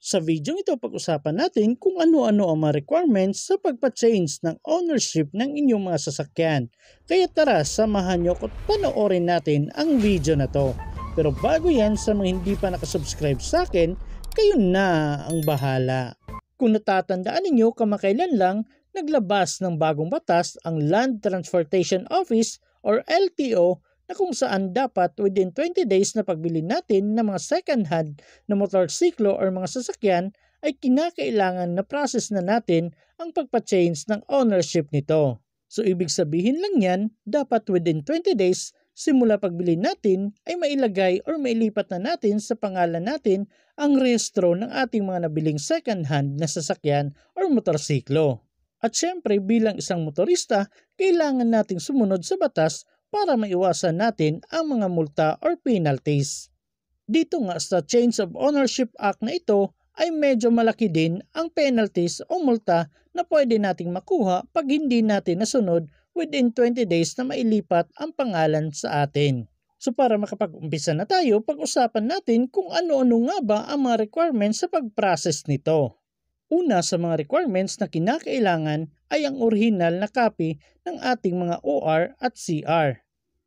Sa video ito, pag-usapan natin kung ano-ano ang mga requirements sa pagpa-change ng ownership ng inyong mga sasakyan. Kaya tara, samahan nyo at panoorin natin ang video na to. Pero bago yan, sa mga hindi pa nakasubscribe sa akin, kayo na ang bahala. Kung natatandaan ninyo, kamakailan lang naglabas ng bagong batas ang Land Transportation Office or LTO na kung saan dapat within 20 days na pagbili natin ng mga second-hand na motorsiklo or mga sasakyan ay kinakailangan na process na natin ang pagpa-change ng ownership nito. So ibig sabihin lang yan, dapat within 20 days simula pagbili natin ay mailagay or mailipat na natin sa pangalan natin ang rehistro ng ating mga nabiling second-hand na sasakyan or motorsiklo. At syempre bilang isang motorista, kailangan nating sumunod sa batas para maiwasan natin ang mga multa or penalties. Dito nga sa Change of Ownership Act na ito ay medyo malaki din ang penalties o multa na pwede nating makuha pag hindi natin nasunod within 20 days na mailipat ang pangalan sa atin. So para makapag-umpisa na tayo, pag-usapan natin kung ano-ano nga ba ang mga requirements sa pag-process nito. Una sa mga requirements na kinakailangan ay ang original na copy ng ating mga OR at CR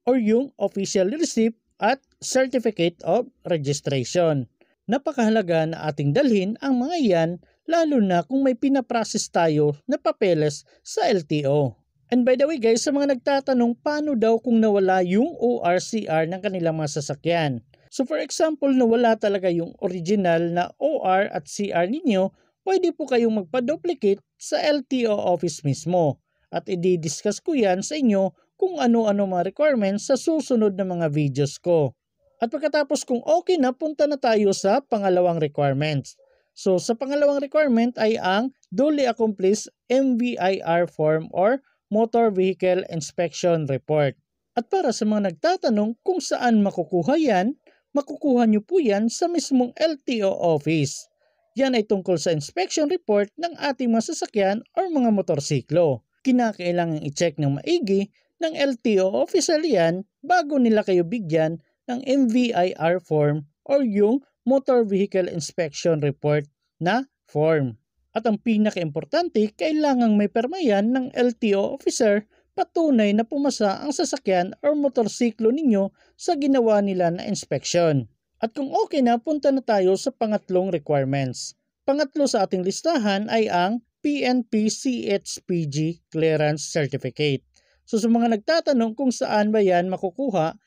or yung official receipt at certificate of registration. Napakahalaga na ating dalhin ang mga yan lalo na kung may pinaprocess tayo na papeles sa LTO. And by the way guys, sa mga nagtatanong paano daw kung nawala yung ORCR ng kanilang mga sasakyan. So for example, nawala talaga yung original na OR at CR ninyo, pwede po kayong magpa-duplicate sa LTO office mismo. At i-discuss ko yan sa inyo kung ano-ano mga requirements sa susunod na mga videos ko. At pagkatapos kung okay na, punta na tayo sa pangalawang requirements. So sa pangalawang requirement ay ang duly accomplished MVIR form or Motor Vehicle Inspection Report. At para sa mga nagtatanong kung saan makukuha yan, makukuha nyo po yan sa mismong LTO office. Yan ay tungkol sa inspection report ng ating mga sasakyan or mga motorsiklo. Kinakailangan i-check ng maigi ng LTO official yan bago nila kayo bigyan ng MVIR form or yung Motor Vehicle Inspection Report na form. At ang pinaka-importante, kailangang may perma yan ng LTO officer patunay na pumasa ang sasakyan or motorsiklo ninyo sa ginawa nila na inspection. At kung okay na, punta na tayo sa pangatlong requirements. Pangatlo sa ating listahan ay ang PNP CHPG Clearance Certificate. So sa mga nagtatanong kung saan ba yan makukuha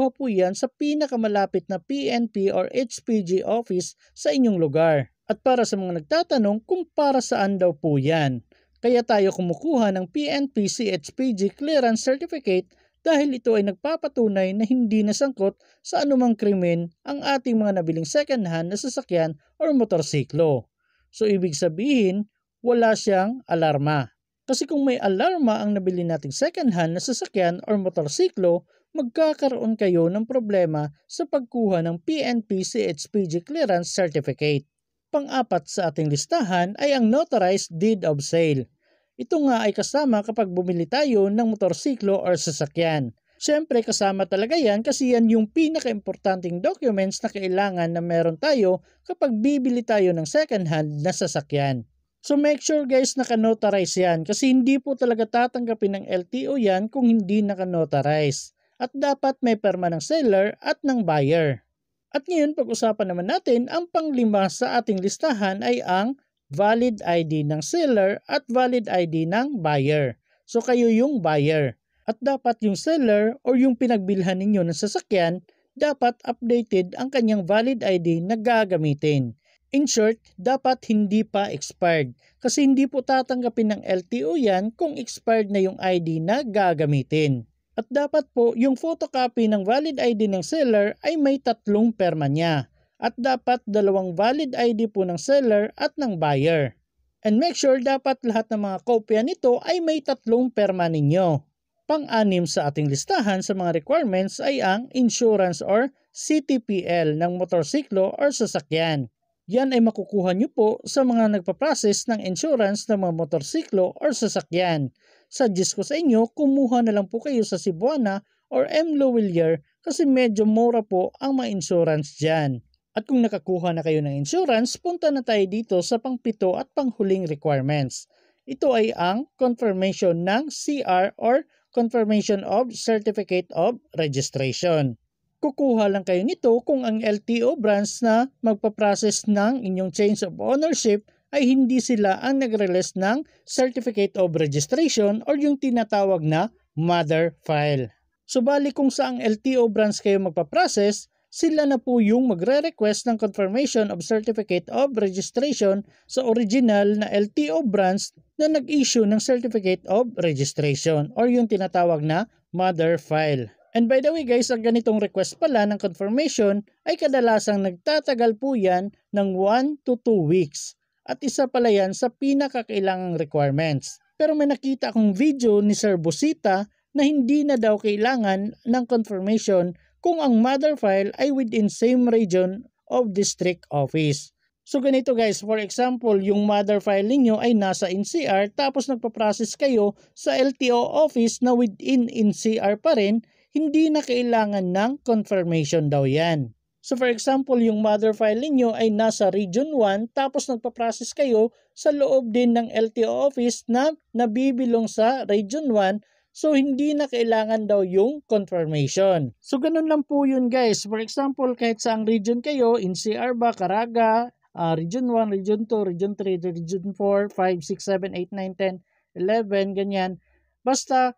po yan sa pinakamalapit na PNP or HPG office sa inyong lugar. At para sa mga nagtatanong kung para saan daw po yan, kaya tayo kumukuha ng PNP CHPG Clearance Certificate dahil ito ay nagpapatunay na hindi nasangkot sa anumang krimen ang ating mga nabiling second-hand na sasakyan or motorsiklo. So ibig sabihin, wala siyang alarma. Kasi kung may alarma ang nabili nating second-hand na sasakyan or motorsiklo, magkakaroon kayo ng problema sa pagkuha ng PNP CHPG Clearance Certificate. Pang-apat sa ating listahan ay ang Notarized Deed of Sale. Ito nga ay kasama kapag bumili tayo ng motorsiklo or sasakyan. Siyempre kasama talaga yan kasi yan yung pinaka-importanting documents na kailangan na meron tayo kapag bibili tayo ng second-hand na sasakyan. So make sure guys naka-notarize yan kasi hindi po talaga tatanggapin ng LTO yan kung hindi naka-notarize. At dapat may perma ng seller at ng buyer. At ngayon pag-usapan naman natin ang panglima sa ating listahan ay ang valid ID ng seller at valid ID ng buyer. So kayo yung buyer. At dapat yung seller o yung pinagbilhan ninyo ng sasakyan, dapat updated ang kanyang valid ID na gagamitin. In short, dapat hindi pa expired kasi hindi po tatanggapin ng LTO yan kung expired na yung ID na gagamitin. At dapat po yung photocopy ng valid ID ng seller ay may 3 perma niya. At dapat 2 valid ID po ng seller at ng buyer. And make sure dapat lahat ng mga kopya nito ay may 3 perma ninyo. Pang-anim sa ating listahan sa mga requirements ay ang insurance or CTPL ng motorsiklo or sasakyan. Yan ay makukuha nyo po sa mga nagpa-process ng insurance ng mga motorsiklo or sasakyan. Suggest ko sa inyo, kumuha na lang po kayo sa Cebuana or M. Lowillier kasi medyo mura po ang mga insurance dyan. At kung nakakuha na kayo ng insurance, punta na tayo dito sa pang-7 at panghuling requirements. Ito ay ang confirmation ng CR or Confirmation of Certificate of Registration. Kukuha lang kayo nito kung ang LTO branch na magpaprocess ng inyong change of ownership ay hindi sila ang nag-release ng Certificate of Registration or yung tinatawag na mother file. Subali kung saang LTO branch kayo magpaprocess, sila na po yung magre-request ng confirmation of certificate of registration sa original na LTO branch na nag-issue ng certificate of registration or yung tinatawag na mother file. And by the way guys, ang ganitong request pala ng confirmation ay kadalasang nagtatagal po yan ng 1 to 2 weeks. At isa pala yan sa pinakakailangang requirements. Pero may nakita akong video ni Sir Busita na hindi na daw kailangan ng confirmation kung ang mother file ay within same region of district office. So ganito guys, for example, yung mother file ninyo ay nasa NCR tapos nagpa-process kayo sa LTO office na within NCR pa rin, hindi na kailangan ng confirmation daw yan. So for example, yung mother file ninyo ay nasa region 1 tapos nagpa-process kayo sa loob din ng LTO office na nabibilong sa region 1. So, hindi na kailangan daw yung confirmation. So, ganun lang po yun guys. For example, kahit saang region kayo, NCR ba, Caraga, Region 1, Region 2, Region 3, Region 4, 5, 6, 7, 8, 9, 10, 11, ganyan. Basta,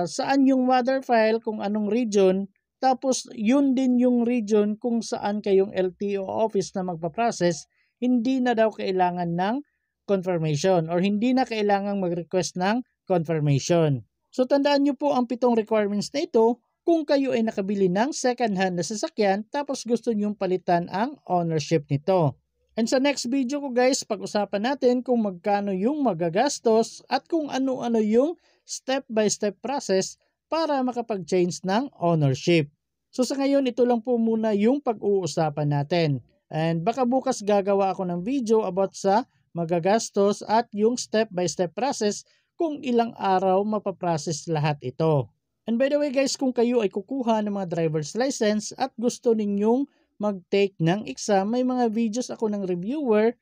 saan yung mother file, kung anong region, tapos yun din yung region kung saan kayong LTO office na magpaprocess, hindi na daw kailangan ng confirmation or hindi na kailangang mag-request ng confirmation. So tandaan nyo po ang 7 requirements na ito kung kayo ay nakabili ng second hand na sasakyan tapos gusto nyong palitan ang ownership nito. And sa next video ko guys, pag-usapan natin kung magkano yung magagastos at kung ano-ano yung step-by-step process para makapag-change ng ownership. So sa ngayon, ito lang po muna yung pag-uusapan natin. And baka bukas gagawa ako ng video about sa magagastos at yung step-by-step process kung ilang araw mapaprocess lahat ito. And by the way guys, kung kayo ay kukuha ng mga driver's license at gusto ninyong mag-take ng exam, may mga videos ako ng reviewer.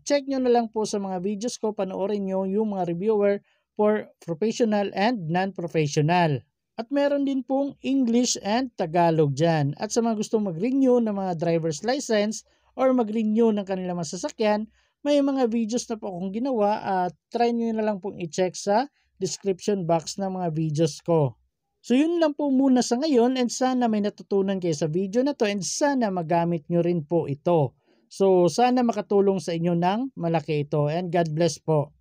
Check nyo na lang po sa mga videos ko, panoorin nyo yung mga reviewer for professional and non-professional. At meron din pong English and Tagalog dyan. At sa mga gustong mag-renew ng mga driver's license or mag-renew ng kanilang masasakyan, may mga videos na po akong ginawa at try nyo na lang pong i-check sa description box ng mga videos ko. So yun lang po muna sa ngayon and sana may natutunan kayo sa video na to and sana magamit nyo rin po ito. So sana makatulong sa inyo ng malaki ito and God bless po.